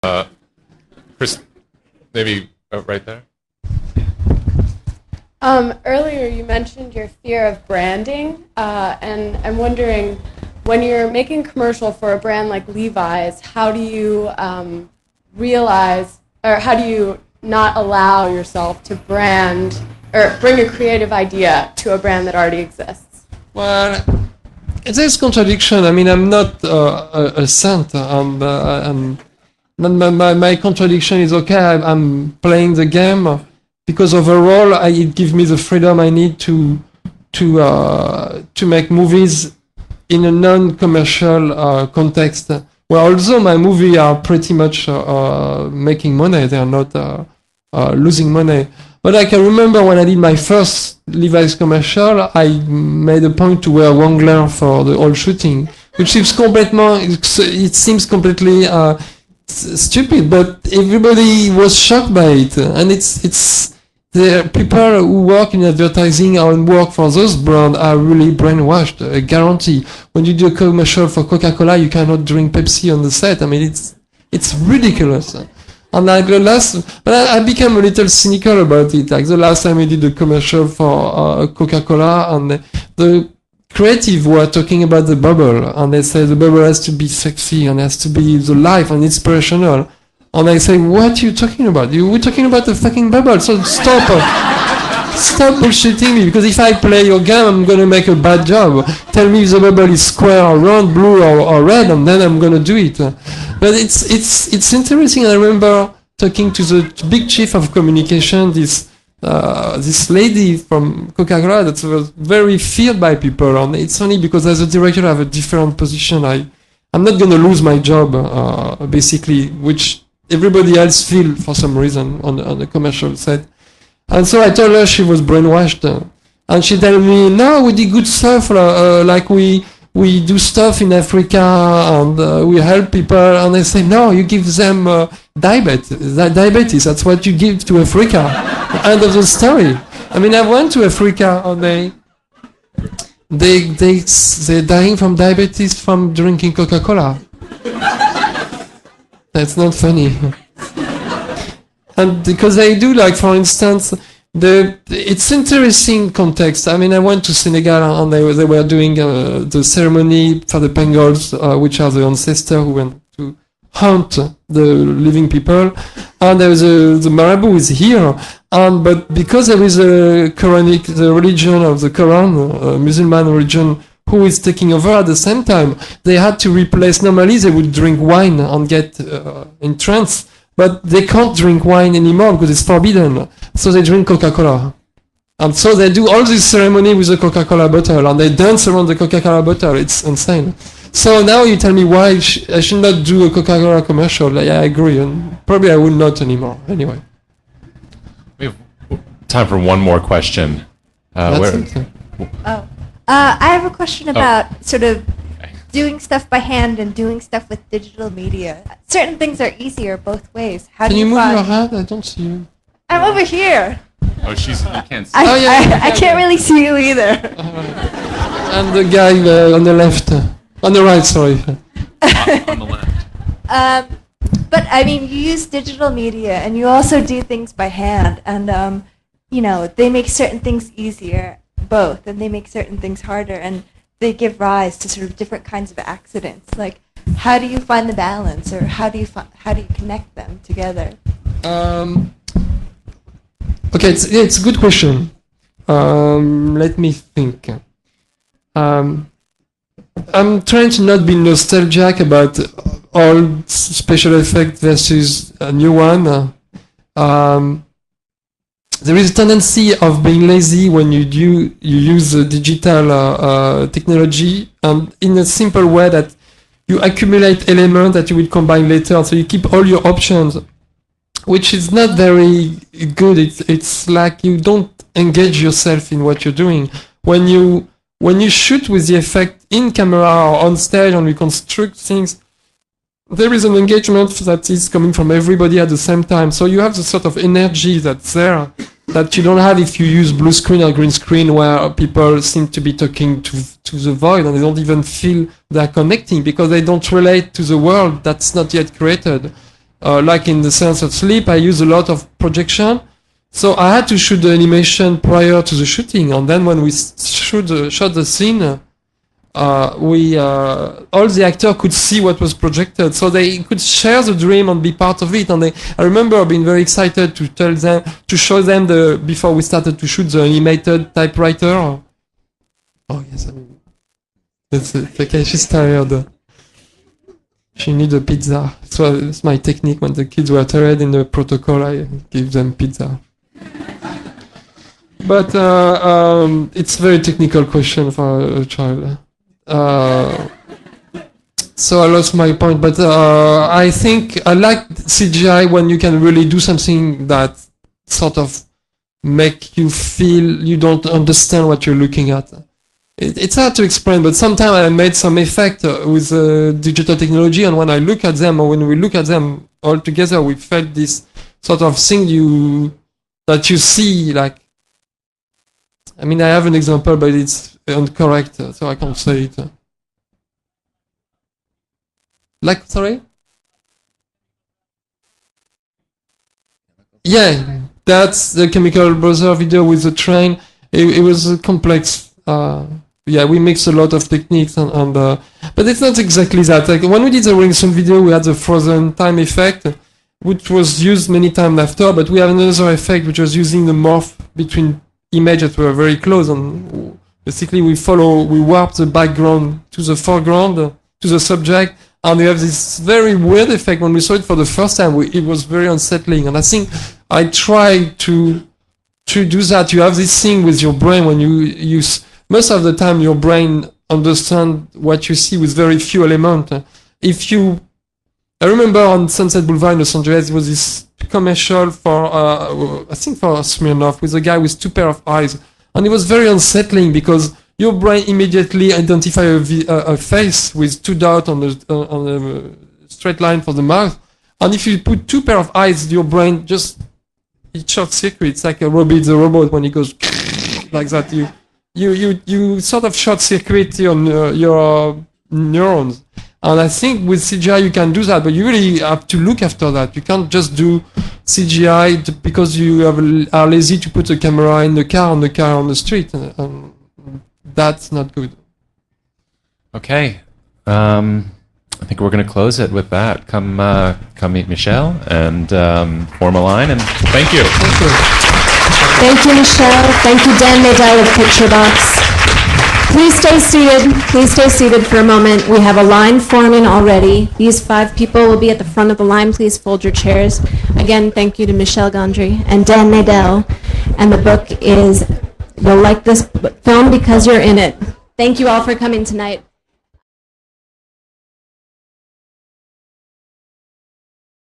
Chris, maybe right there. Earlier you mentioned your fear of branding, and I'm wondering, when you're making a commercial for a brand like Levi's, how do you realize, or how do you not allow yourself to brand or bring a creative idea to a brand that already exists? Well, there's contradiction. I mean, I'm not a saint. My contradiction is okay. I'm playing the game because overall it gives me the freedom I need to make movies in a non-commercial context. Well, although my movies are pretty much making money, they are not losing money. But I can remember when I did my first Levi's commercial, I made a point to wear Wrangler for the whole shooting, which seems completely stupid, but everybody was shocked by it. And it's the people who work in advertising and work for those brands are really brainwashed. I guarantee. When you do a commercial for Coca-Cola, you cannot drink Pepsi on the set. I mean, it's ridiculous. And like but I became a little cynical about it. Like the last time I did a commercial for Coca-Cola, and the creative were talking about the bubble, and they say the bubble has to be sexy and has to be the life and inspirational. And I say, what are you talking about? We're talking about the fucking bubble. So stop bullshitting me, because if I play your game, I'm going to make a bad job. Tell me if the bubble is square or round, blue or red, and then I'm going to do it. But it's interesting. I remember talking to the big chief of communication, this lady from Coca-Cola that was very feared by people. And it's only because as a director I have a different position. I'm not going to lose my job, basically, which everybody else feel for some reason on the commercial set. And so I told her she was brainwashed. And she told me, no, we did good stuff, like we do stuff in Africa and we help people. And I say, no, you give them diabetes. That's what you give to Africa. End of the story. I mean, I went to Africa and they're dying from diabetes from drinking Coca-Cola. That's not funny. And because they do, like, for instance, it's interesting context. I mean, I went to Senegal and they were doing the ceremony for the Pengols, which are the ancestors who went to hunt the living people. And there was the Marabout is here. But because there is the religion of the Quran, Muslim religion, who is taking over at the same time, they had to replace. Normally they would drink wine and get in trance, but they can't drink wine anymore because it's forbidden. So they drink Coca-Cola. And so they do all this ceremony with the Coca-Cola bottle, and they dance around the Coca-Cola bottle. It's insane. So now you tell me why I should not do a Coca-Cola commercial. Yeah, I agree, and probably I will not anymore. Anyway. We have time for one more question. I have a question about sort of doing stuff by hand and doing stuff with digital media. Certain things are easier both ways. How Can do you move find... your hand? I don't see you. I'm over here. Oh, you can't see. I can't really see you either. And the guy on the left. On the right, sorry. On the left. But, I mean, you use digital media and you also do things by hand. And, they make certain things easier, both, and they make certain things harder. And they give rise to sort of different kinds of accidents. Like, how do you find the balance, or how do you connect them together? Okay, it's a good question. Let me think. I'm trying to not be nostalgic about old special effect versus a new one. There is a tendency of being lazy when you use digital technology, and in a simple way that you accumulate elements that you will combine later, so you keep all your options, which is not very good. It's like you don't engage yourself in what you're doing. When you shoot with the effect in camera or on stage and we construct things, there is an engagement that is coming from everybody at the same time. So you have the sort of energy that's there that you don't have if you use blue screen or green screen, where people seem to be talking to the void and they don't even feel they're connecting because they don't relate to the world that's not yet created. like in the sense of sleep, I use a lot of projection. So I had to shoot the animation prior to the shooting, and then when we shot the scene, all the actors could see what was projected, so they could share the dream and be part of it. And I remember being very excited to tell them, to show them before we started to shoot, the animated typewriter. Oh yes, I mean, it's okay. She's tired. She needs a pizza. So it's my technique. When the kids were tired in the protocol, I give them pizza. But it's a very technical question for a child. So I lost my point, but I think I like CGI when you can really do something that sort of make you feel you don't understand what you're looking at. It's hard to explain, but sometimes I made some effect with digital technology, and when I look at them, or when we look at them all together, we felt this sort of thing that you see, like, I mean, I have an example, but it's incorrect, so I can't say it. Like, sorry? Yeah, that's the Chemical Brother video with the train. It was complex. Yeah, we mixed a lot of techniques, but it's not exactly that. Like when we did the Rolling Stone video, we had the frozen time effect, which was used many times after. But we have another effect, which was using the morph between images that were very close, and basically we warp the background to the foreground, to the subject, and we have this very weird effect. When we saw it for the first time, it was very unsettling, and I think I tried to do that. You have this thing with your brain when you use. Most of the time, your brain understands what you see with very few elements. I remember on Sunset Boulevard in Los Angeles, there was this commercial for, I think for Smirnoff, with a guy with two pair of eyes. And it was very unsettling because your brain immediately identifies a face with two dots on the straight line for the mouth. And if you put two pair of eyes, your brain it short circuits. It's like a robot when it goes like that. You sort of short circuit your neurons. And I think with CGI you can do that, but you really have to look after that. You can't just do CGI because you are lazy to put a camera in the car on the street. That's not good. Okay. I think we're going to close it with that. Come meet Michel and form a line, and thank you. Thank you. Thank you, Michel. Thank you, Dan Nadel of Picture Box. Please stay seated. Please stay seated for a moment. We have a line forming already. These 5 people will be at the front of the line. Please fold your chairs. Again, thank you to Michel Gondry and Dan Nadel. And the book is, you'll like this film because you're in it. Thank you all for coming tonight.